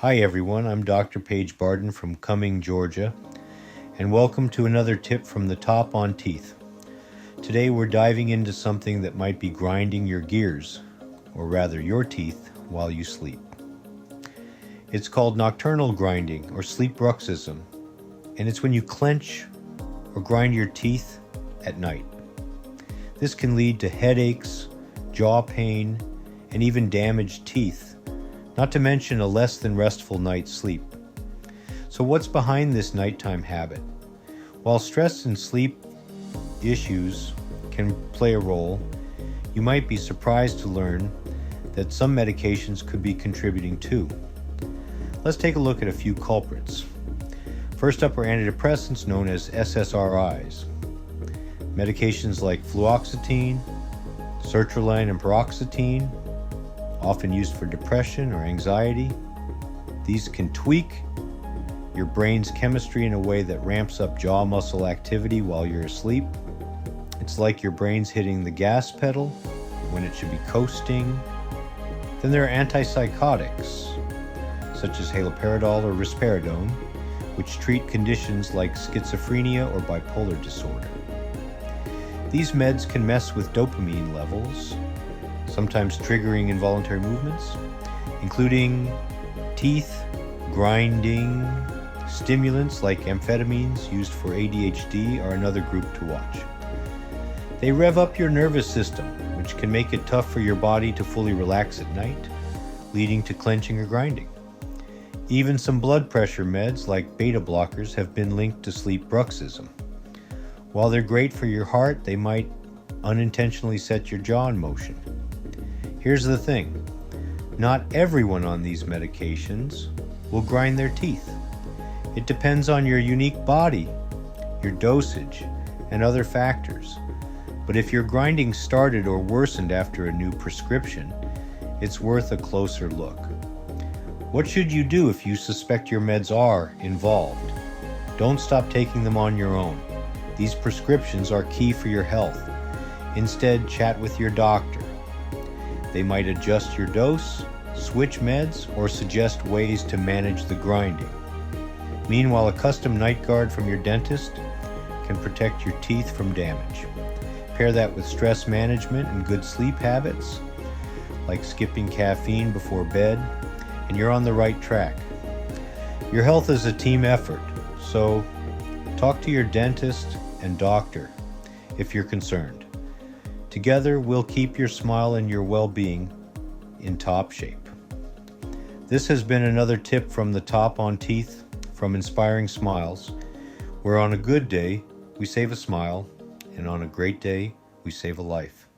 Hi everyone, I'm Dr. Paige Barden from Cumming, Georgia, and welcome to another tip from the top on teeth. Today we're diving into something that might be grinding your gears, or rather your teeth, while you sleep. It's called nocturnal grinding or sleep bruxism, and it's when you clench or grind your teeth at night. This can lead to headaches, jaw pain, and even damaged teeth, not to mention a less than restful night's sleep. So what's behind this nighttime habit? While stress and sleep issues can play a role, you might be surprised to learn that some medications could be contributing too. Let's take a look at a few culprits. First up are antidepressants known as SSRIs. Medications like fluoxetine, sertraline, and paroxetine, often used for depression or anxiety. These can tweak your brain's chemistry in a way that ramps up jaw muscle activity while you're asleep. It's like your brain's hitting the gas pedal when it should be coasting. Then there are antipsychotics, such as haloperidol or risperidone, which treat conditions like schizophrenia or bipolar disorder. These meds can mess with dopamine levels, sometimes triggering involuntary movements, including teeth grinding. Stimulants like amphetamines used for ADHD are another group to watch. They rev up your nervous system, which can make it tough for your body to fully relax at night, leading to clenching or grinding. Even some blood pressure meds like beta blockers have been linked to sleep bruxism. While they're great for your heart, they might unintentionally set your jaw in motion. Here's the thing, not everyone on these medications will grind their teeth. It depends on your unique body, your dosage, and other factors. But if your grinding started or worsened after a new prescription, it's worth a closer look. What should you do if you suspect your meds are involved? Don't stop taking them on your own. These prescriptions are key for your health. Instead, chat with your doctor. They might adjust your dose, switch meds, or suggest ways to manage the grinding. Meanwhile, a custom night guard from your dentist can protect your teeth from damage. Pair that with stress management and good sleep habits, like skipping caffeine before bed, and you're on the right track. Your health is a team effort, so talk to your dentist and doctor if you're concerned. Together, we'll keep your smile and your well-being in top shape. This has been another tip from the top on teeth from Inspiring Smiles, where on a good day, we save a smile, and on a great day, we save a life.